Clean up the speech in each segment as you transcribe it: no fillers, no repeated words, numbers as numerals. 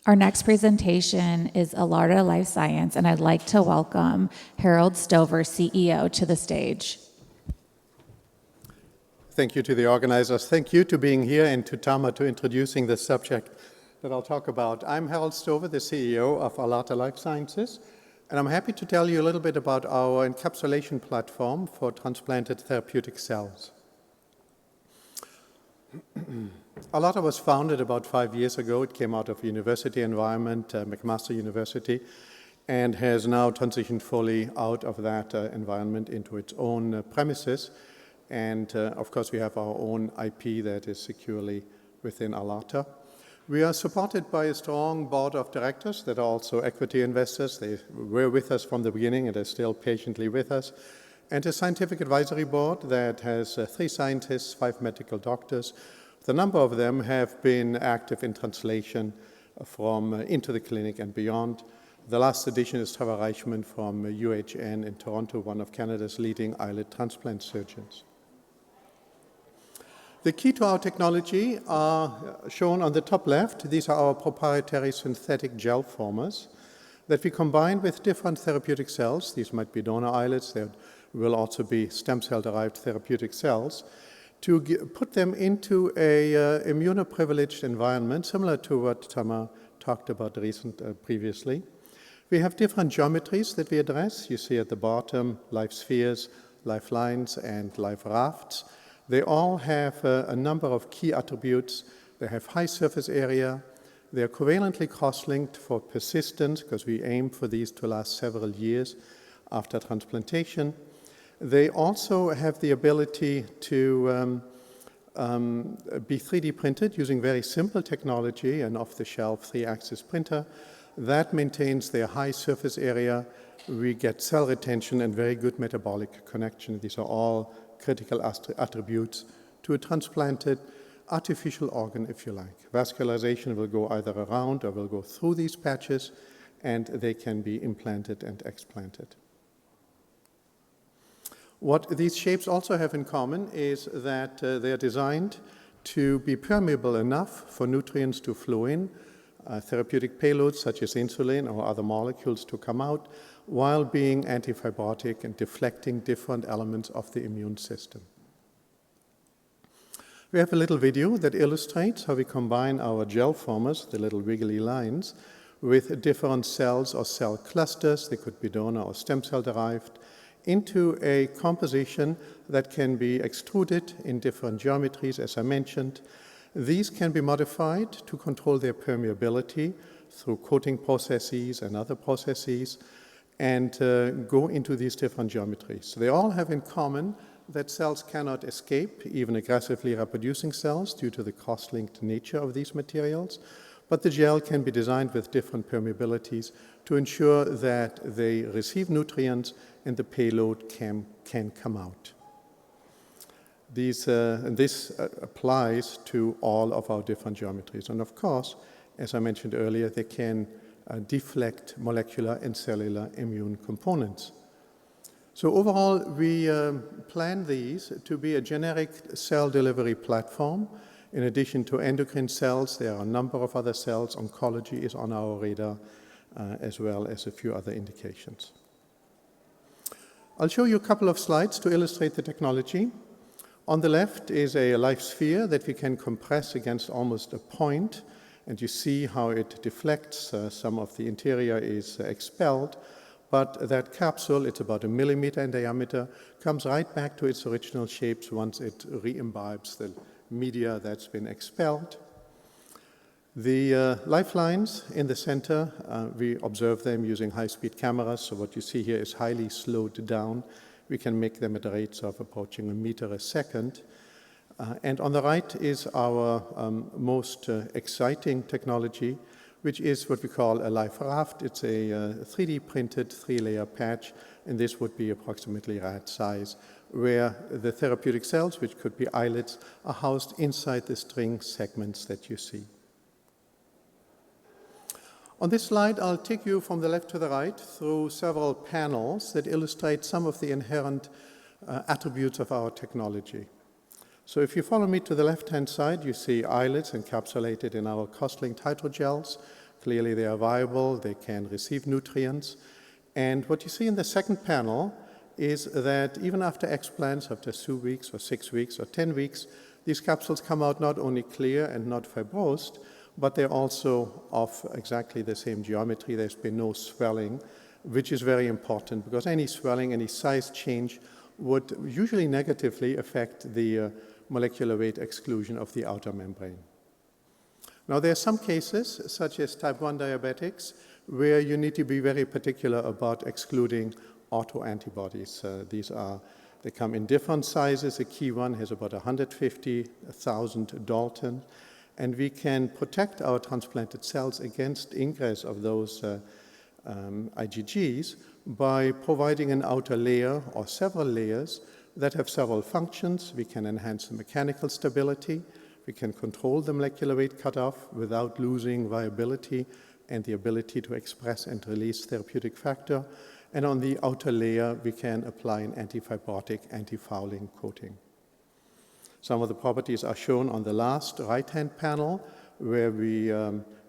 Our next presentation is Allarta Life Science, and I'd like to welcome Harold Stover, CEO, to the stage. Thank you to the organizers. Thank you to being here, and to Tama to introducing the subject that I'll talk about. I'm Harold Stover, the CEO of Allarta Life Sciences, and I'm happy to tell you a little bit about our encapsulation platform for transplanted therapeutic cells. Allarta was founded about 5 years ago. It came out of a university environment, McMaster University, and has now transitioned fully out of that environment into its own premises. And of course, we have our own IP that is securely within Allarta. We are supported by a strong board of directors that are also equity investors. They were with us from the beginning and are still patiently with us. And a scientific advisory board that has 3 scientists, 5 medical doctors. The number of them have been active in translation from into the clinic and beyond. The last addition is Trevor Reichman from UHN in Toronto, one of Canada's leading islet transplant surgeons. The key to our technology are shown on the top left. These are our proprietary synthetic gel formers that we combine with different therapeutic cells. These might be donor islets. There will also be stem cell-derived therapeutic cells, to put them into a immunoprivileged environment, similar to what Tama talked about previously. We have different geometries that we address. You see at the bottom life spheres, life lines, and life rafts. They all have a number of key attributes. They have high surface area. They are covalently cross-linked for persistence, because we aim for these to last several years after transplantation. They also have the ability to be 3D printed using very simple technology, an off-the-shelf 3-axis printer. That maintains their high surface area. We get cell retention and very good metabolic connection. These are all critical attributes to a transplanted artificial organ, if you like. Vascularization will go either around or will go through these patches, and they can be implanted and explanted. What these shapes also have in common is that they are designed to be permeable enough for nutrients to flow in, therapeutic payloads such as insulin or other molecules to come out, while being antifibrotic and deflecting different elements of the immune system. We have a little video that illustrates how we combine our gel formers, the little wiggly lines, with different cells or cell clusters, they could be donor or stem cell derived, into a composition that can be extruded in different geometries, as I mentioned. These can be modified to control their permeability through coating processes and other processes, and go into these different geometries. They all have in common that cells cannot escape, even aggressively reproducing cells, due to the cross-linked nature of these materials. But the gel can be designed with different permeabilities to ensure that they receive nutrients and the payload can come out. This applies to all of our different geometries. And of course, as I mentioned earlier, they can deflect molecular and cellular immune components. So overall, we plan these to be a generic cell delivery platform. In addition to endocrine cells, there are a number of other cells. Oncology is on our radar, as well as a few other indications. I'll show you a couple of slides to illustrate the technology. On the left is a life sphere that we can compress against almost a point, and you see how it deflects. Some of the interior is expelled, but that capsule, it's about 1 millimeter in diameter, comes right back to its original shapes once it re-imbibes the media that's been expelled. The lifelines in the center, we observe them using high-speed cameras, so what you see here is highly slowed down. We can make them at rates of approaching 1 meter a second. And on the right is our most exciting technology, which is what we call a life raft. It's a 3D printed 3-layer patch, and this would be approximately rat size, where the therapeutic cells, which could be islets, are housed inside the string segments that you see. On this slide, I'll take you from the left to the right through several panels that illustrate some of the inherent attributes of our technology. So if you follow me to the left-hand side, you see islets encapsulated in our cross-linked hydrogels. clearly they are viable, they can receive nutrients. And what you see in the second panel is that even after explants, after 2 weeks or 6 weeks or 10 weeks, these capsules come out not only clear and not fibrosed, but they're also of exactly the same geometry. There's been no swelling, which is very important because any swelling, any size change would usually negatively affect the molecular weight exclusion of the outer membrane. Now, there are some cases, such as type 1 diabetics, where you need to be very particular about excluding autoantibodies. They come in different sizes. The key one has about 150,000 Dalton, and we can protect our transplanted cells against ingress of those IgGs by providing an outer layer or several layers that have several functions. We can enhance the mechanical stability. We can control the molecular weight cutoff without losing viability and the ability to express and release therapeutic factor. And on the outer layer, we can apply an antifibrotic, antifouling coating. Some of the properties are shown on the last right-hand panel, where we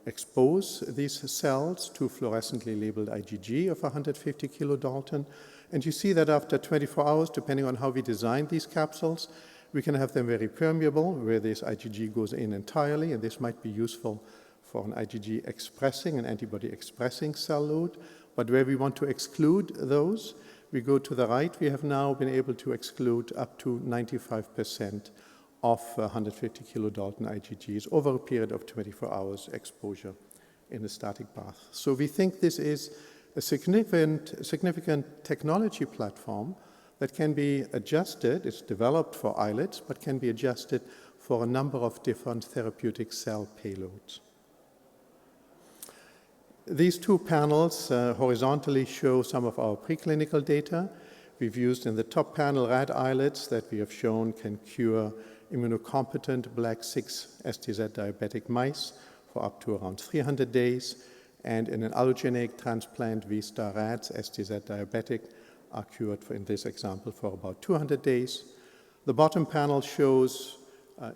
expose these cells to fluorescently labeled IgG of 150 kilodalton. And you see that after 24 hours, depending on how we design these capsules, we can have them very permeable, where this IgG goes in entirely, and this might be useful for an IgG expressing, an antibody expressing cell load. But where we want to exclude those, we go to the right. We have now been able to exclude up to 95% of 150 kilodalton IgGs over a period of 24 hours exposure in a static bath. So we think this is a significant technology platform that can be adjusted. It's developed for islets, but can be adjusted for a number of different therapeutic cell payloads. These two panels horizontally show some of our preclinical data. We've used in the top panel rat islets that we have shown can cure immunocompetent black 6 STZ diabetic mice for up to around 300 days. And in an allogeneic transplant, V-star rats, STZ diabetic, are cured, in this example, for about 200 days. The bottom panel shows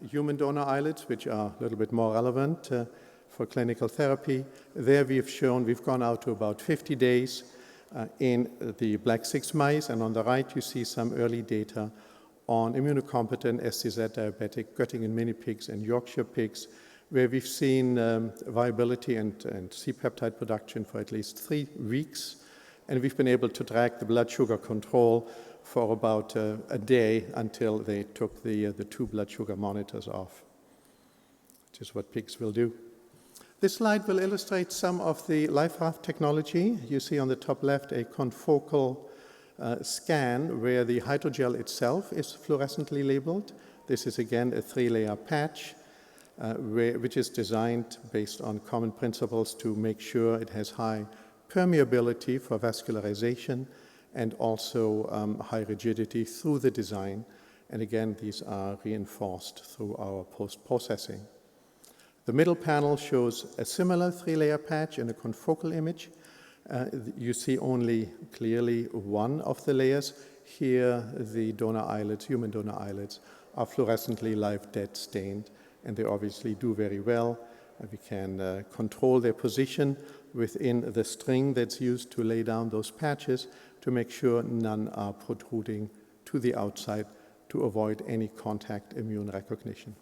human donor islets, which are a little bit more relevant for clinical therapy. There we've gone out to about 50 days in the black 6 mice, and on the right you see some early data on immunocompetent STZ diabetic Göttingen mini pigs and Yorkshire pigs, where we've seen viability and C-peptide production for at least 3 weeks, and we've been able to track the blood sugar control for about a day until they took the 2 blood sugar monitors off, which is what pigs will do. This slide will illustrate some of the LifeRaft technology. You see on the top left a confocal scan where the hydrogel itself is fluorescently labeled. This is again a 3-layer patch which is designed based on common principles to make sure it has high permeability for vascularization and also high rigidity through the design. And again, these are reinforced through our post-processing. The middle panel shows a similar 3-layer patch in a confocal image. You see only clearly one of the layers. Here, the donor islets, human donor islets, are fluorescently live dead stained, and they obviously do very well. We can control their position within the string that's used to lay down those patches to make sure none are protruding to the outside to avoid any contact immune recognition.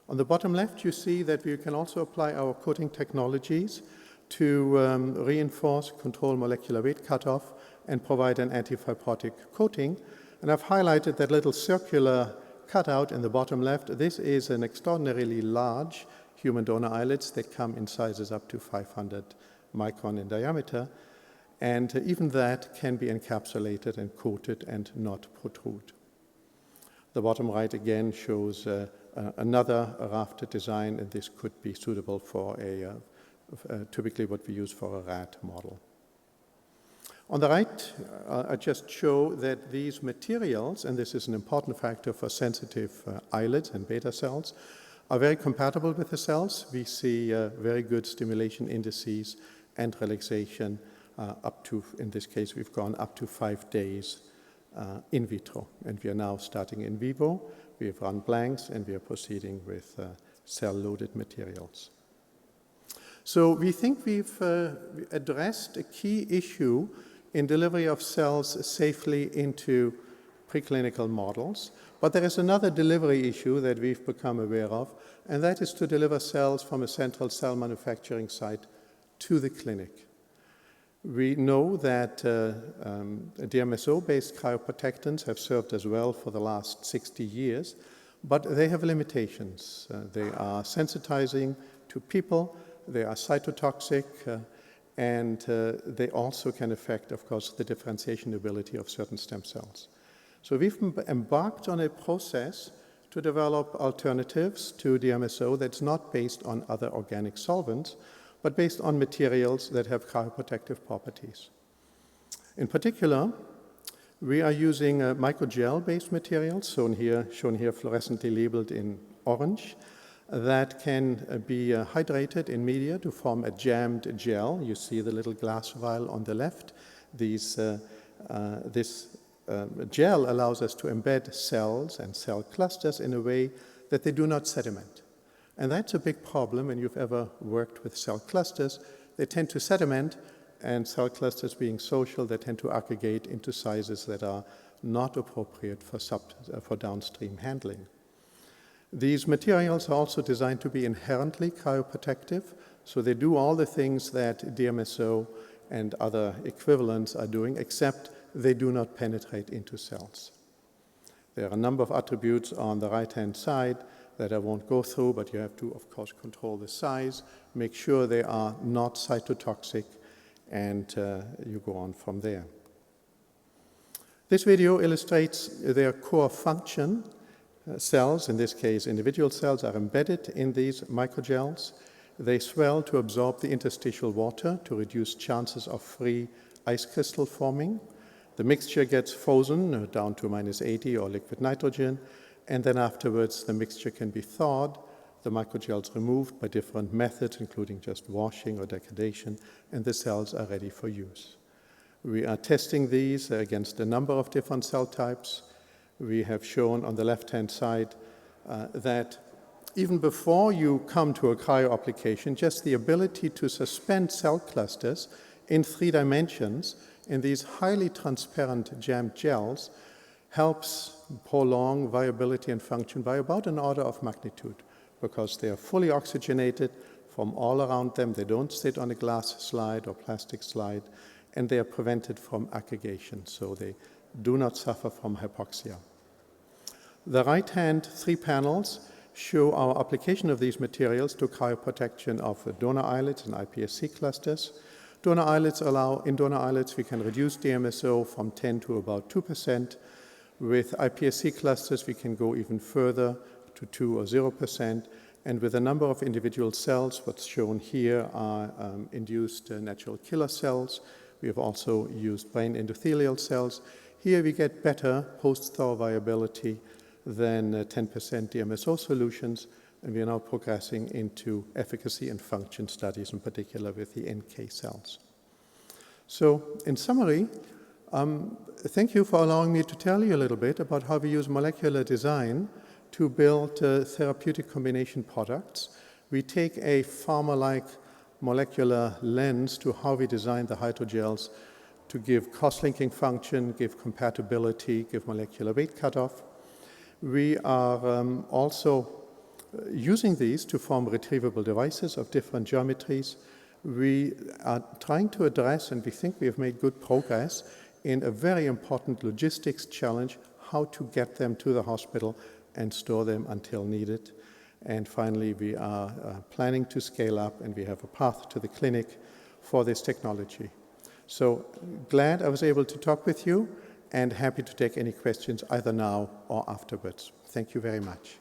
On the bottom left, you see that we can also apply our coating technologies to reinforce, control molecular weight cutoff, and provide an antifibrotic coating. And I've highlighted that little circular cutout in the bottom left. This is an extraordinarily large human donor islets that come in sizes up to 500 micron in diameter. And even that can be encapsulated and coated and not protrude. The bottom right again shows another rafted design, and this could be suitable for typically what we use for a rat model. On the right, I just show that these materials, and this is an important factor for sensitive islets and beta cells, are very compatible with the cells. We see very good stimulation indices and relaxation up to, in this case, we've gone up to 5 days in vitro, and we are now starting in vivo. We have run blanks, and we are proceeding with cell-loaded materials. So we think we've addressed a key issue in delivery of cells safely into preclinical models. But there is another delivery issue that we've become aware of, and that is to deliver cells from a central cell manufacturing site to the clinic. We know that DMSO-based cryoprotectants have served us well for the last 60 years, but they have limitations. They are sensitizing to people, they are cytotoxic, and they also can affect, of course, the differentiation ability of certain stem cells. So we've embarked on a process to develop alternatives to DMSO that's not based on other organic solvents, but based on materials that have cryoprotective properties. In particular, we are using microgel-based materials, shown here fluorescently labeled in orange, that can be hydrated in media to form a jammed gel. You see the little glass vial on the left. This gel allows us to embed cells and cell clusters in a way that they do not sediment. And that's a big problem when you've ever worked with cell clusters. They tend to sediment, and cell clusters being social, they tend to aggregate into sizes that are not appropriate for downstream handling. These materials are also designed to be inherently cryoprotective, so they do all the things that DMSO and other equivalents are doing, except they do not penetrate into cells. There are a number of attributes on the right-hand side that I won't go through, but you have to, of course, control the size, make sure they are not cytotoxic, and you go on from there. This video illustrates their core function. Cells, in this case individual cells, are embedded in these microgels. They swell to absorb the interstitial water to reduce chances of free ice crystal forming. The mixture gets frozen down to -80 or liquid nitrogen, and then afterwards the mixture can be thawed, the microgels removed by different methods, including just washing or degradation, and the cells are ready for use. We are testing these against a number of different cell types. We have shown on the left-hand side that even before you come to a cryo application, just the ability to suspend cell clusters in 3 dimensions in these highly transparent jammed gels helps prolong viability and function by about an order of magnitude, because they are fully oxygenated from all around them. They don't sit on a glass slide or plastic slide, and they are prevented from aggregation, so they do not suffer from hypoxia. The right-hand 3 panels show our application of these materials to cryoprotection of donor islets and iPSC clusters. In donor islets, we can reduce DMSO from 10 to about 2%. With iPSC clusters, we can go even further to 2 or 0%. And with a number of individual cells, what's shown here are induced natural killer cells. We have also used brain endothelial cells. Here we get better post-thaw viability than 10% DMSO solutions, and we are now progressing into efficacy and function studies, in particular with the NK cells. So, in summary, thank you for allowing me to tell you a little bit about how we use molecular design to build therapeutic combination products. We take a pharma-like molecular lens to how we design the hydrogels to give cross-linking function, give compatibility, give molecular weight cutoff. We are also using these to form retrievable devices of different geometries. We are trying to address, and we think we have made good progress, in a very important logistics challenge, how to get them to the hospital and store them until needed. And finally, we are planning to scale up, and we have a path to the clinic for this technology. So glad I was able to talk with you, and happy to take any questions either now or afterwards. Thank you very much.